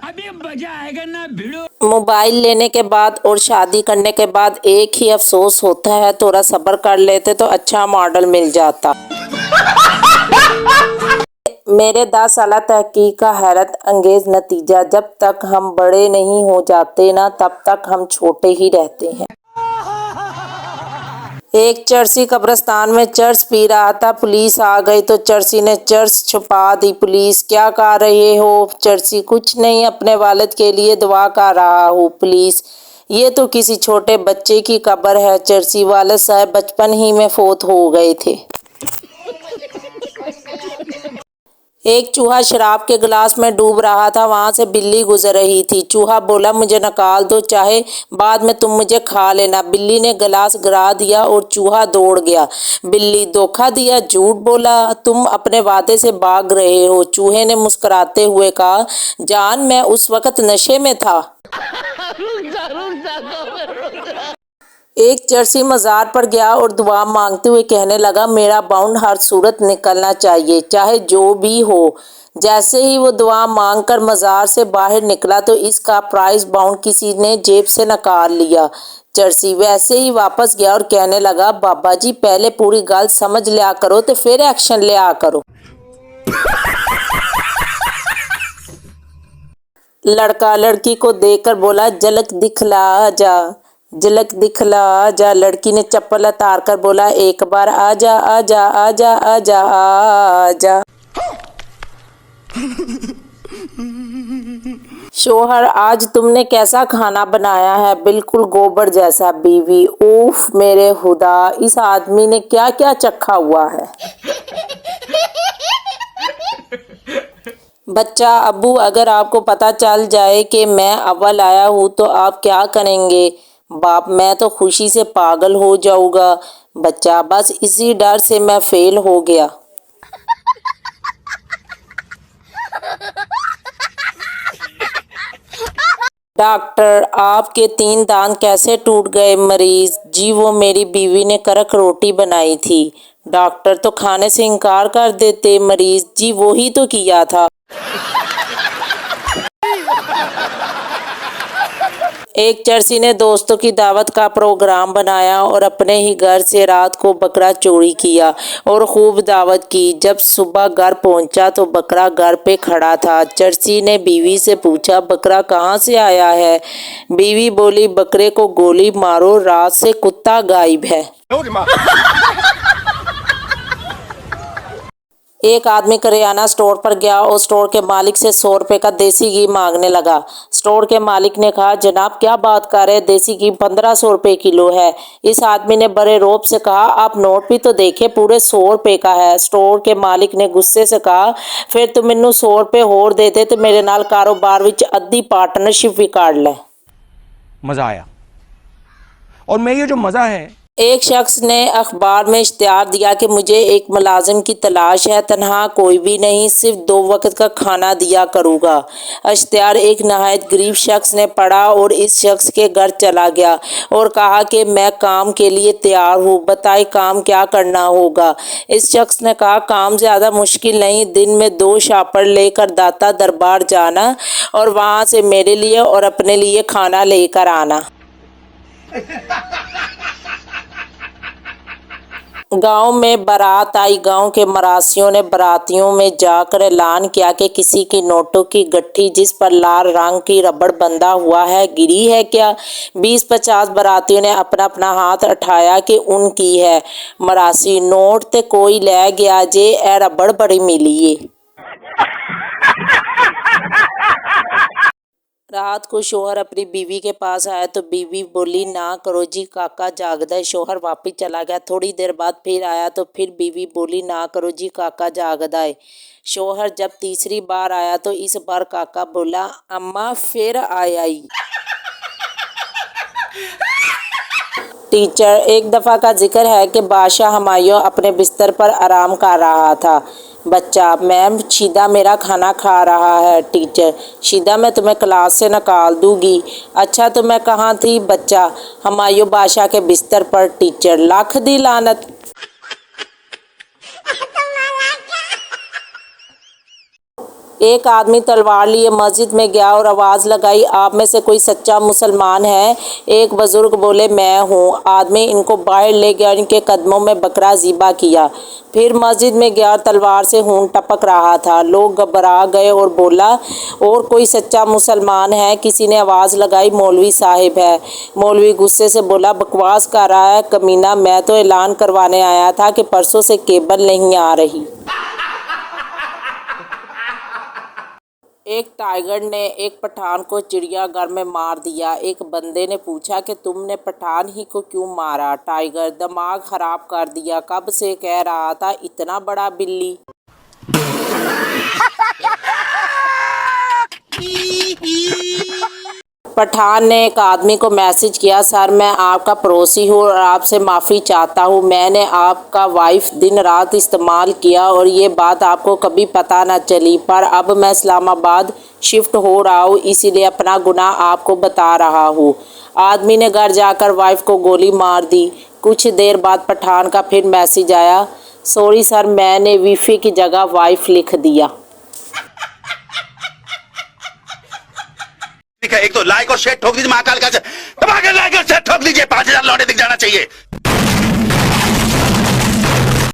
अभी मजा आएगा ना भिड़ो। मोबाइल लेने के बाद और शादी करने के बाद एक ही अफसोस होता है, थोड़ा सब्र कर लेते तो अच्छा मॉडल मिल जाता। मेरे 10 साल तहकीक का हैरत अंगेज नतीजा, जब तक हम बड़े नहीं हो जाते ना तब तक हम छोटे ही रहते हैं। एक चर्सी कब्रिस्तान में चर्च पी रहा था, पुलिस आ गई तो चर्सी ने चर्च छुपा दी। पुलिस, क्या कर रहे हो? चर्सी, कुछ नहीं, अपने वालिद के लिए दुआ कर रहा हूँ। पुलिस, ये तो किसी छोटे बच्चे की कब्र है। चर्सी, वालिद साहब बचपन ही में फौत हो गए थे। एक चूहा शराब के गिलास में डूब रहा था, वहां से बिल्ली गुजर रही थी। चूहा बोला, मुझे निकाल दो, चाहे बाद में तुम मुझे खा लेना। बिल्ली ने गिलास गिरा दिया और चूहा दौड़ गया। बिल्ली, धोखा दिया, झूठ बोला, तुम अपने वादे से भाग रहे हो। चूहे ने मुस्कुराते हुए कहा, जान, मैं उस वक्त नशे में था। एक चर्सी मज़ार पर गया और दुआ मांगते हुए कहने लगा, मेरा बाउंड हर सूरत निकलना चाहिए, चाहे जो भी हो। जैसे ही वो दुआ मांगकर मज़ार से बाहर निकला तो इसका प्राइस बाउंड किसी ने जेब से निकाल लिया। चर्सी वैसे ही वापस गया और कहने लगा, बाबा जी, पहले पूरी गल समझ लिया करो तो फिर एक्शन लिया करो। लड़का लड़की को देखकर बोला, झलक दिखला जा, झलक दिखला जा। लड़की ने चप्पल उतार कर बोला, एक बार आजा आजा आजा आजा आजा। शोहर, आज तुमने कैसा खाना बनाया है? बिल्कुल गोबर जैसा। बीवी, उफ मेरे खुदा, इस आदमी ने क्या क्या चखा हुआ है। बच्चा, अब्बू, अगर आपको पता चल जाए कि मैं अव्वल आया हूँ तो आप क्या करेंगे? बाप, मैं तो खुशी से पागल हो जाऊंगा। बच्चा, बस इसी डर से मैं फेल हो गया। डॉक्टर, आपके 3 दांत कैसे टूट गए? मरीज, जी वो मेरी बीवी ने कड़क रोटी बनाई थी। डॉक्टर, तो खाने से इनकार कर देते। मरीज, जी वही तो किया था। एक चर्सी ने दोस्तों की दावत का प्रोग्राम बनाया और अपने ही घर से रात को बकरा चोरी किया और खूब दावत की। जब सुबह घर पहुंचा तो बकरा घर पे खड़ा था। चर्सी ने बीवी से पूछा, बकरा कहाँ से आया है? बीवी बोली, बकरे को गोली मारो, रात से कुत्ता गायब है। एक आदमी करियाना स्टोर पर गया और स्टोर के मालिक से 100 रुपये का देसी घी मांगने लगा। स्टोर के मालिक ने कहा, जनाब क्या बात कर रहे हैं, देसी घी 1500 रुपये किलो है। इस आदमी ने बड़े रौब से कहा, आप नोट भी तो देखे, पूरे 100 रुपये का है। स्टोर के मालिक ने गुस्से से कहा, फिर तुम मैनू 100 रुपये होर देते तो मेरे नाल कारोबार विच अद्धी पार्टनरशिप भी काट ले। मज़ा आया। और मैं ये जो मज़ा है, एक शख्स ने अखबार में इश्तिहार दिया कि मुझे एक मुलाजिम की तलाश है, तनहा कोई भी नहीं, सिर्फ 2 वक्त का खाना दिया करूँगा। इश्तिहार एक नहायत गरीब शख्स ने पढ़ा और इस शख्स के घर चला गया और कहा कि मैं काम के लिए तैयार हूँ, बताए काम क्या करना होगा। इस शख्स ने कहा, काम ज़्यादा मुश्किल नहीं, दिन में 2 शापर लेकर दाता दरबार जाना और वहाँ से मेरे लिए और अपने लिए खाना लेकर आना। गांव में बारात आई। गांव के मरासियों ने बारातियों में जाकर ऐलान किया कि किसी की नोटों की गट्ठी जिस पर लाल रंग की रबड़ बंधा हुआ है गिरी है क्या? 20-50 बारातियों ने अपना अपना हाथ उठाया कि उनकी है। मरासी, नोट ते कोई ले गया जे, ए रबड़ बड़ी मिली है। रात को शोहर अपनी बीवी के पास आया तो बीवी बोली, ना करो जी, काका जागदा है। शोहर वापिस चला गया। थोड़ी देर बाद फिर आया तो फिर बीवी बोली, ना करो जी, काका जागदा है। शोहर जब तीसरी बार आया तो इस बार काका बोला, अम्मा फिर आई। टीचर, एक दफ़ा का जिक्र है कि बादशाह हुमायूं अपने बिस्तर पर आराम कर रहा था। बच्चा, मैम शीदा मेरा खाना खा रहा है। टीचर, शीदा मैं तुम्हें क्लास से निकाल दूंगी। अच्छा तो मैं कहाँ थी? बच्चा, हुमायूं बादशाह के बिस्तर पर। टीचर, लाख दी लानत। ایک آدمی تلوار لیے مسجد میں گیا اور آواز لگائی، آپ میں سے کوئی سچا مسلمان ہے؟ ایک بزرگ بولے، میں ہوں۔ آدمی ان کو باہر لے گیا، ان کے قدموں میں بکرا ذبح کیا، پھر مسجد میں گیا، تلوار سے خون ٹپک رہا تھا۔ لوگ گھبرا گئے اور بولا، اور کوئی سچا مسلمان ہے؟ کسی نے آواز لگائی، مولوی صاحب ہے۔ مولوی غصے سے بولا، بکواس کر رہا ہے کمینہ، میں تو اعلان کروانے آیا تھا کہ پرسوں سے کیبل نہیں آ رہی۔ ایک ٹائیگر نے ایک پٹھان کو چڑیا گھر میں مار دیا۔ ایک بندے نے پوچھا کہ تم نے پٹھان ہی کو کیوں مارا؟ ٹائیگر، دماغ خراب کر دیا، کب سے کہہ رہا تھا اتنا بڑا بلی۔ پٹھان نے ایک آدمی کو میسج کیا، سر میں آپ کا پڑوسی ہوں اور آپ سے معافی چاہتا ہوں، میں نے آپ کا وائف دن رات استعمال کیا اور یہ بات آپ کو کبھی پتہ نہ چلی، پر اب میں اسلام آباد شفٹ ہو رہا ہوں، اسی لیے اپنا گناہ آپ کو بتا رہا ہوں۔ آدمی نے گھر جا کر وائف کو گولی مار دی۔ کچھ دیر بعد پٹھان کا پھر میسج آیا، سوری سر، میں نے ویفی کی جگہ وائف لکھ دیا۔ ایک تو لائک اور شیئر ٹھوک دیجیے، مہاکال کا دبا کے لائک اور شیئر ٹھوک دیجیے، 5000 لوٹے دکھ جانا چاہیے۔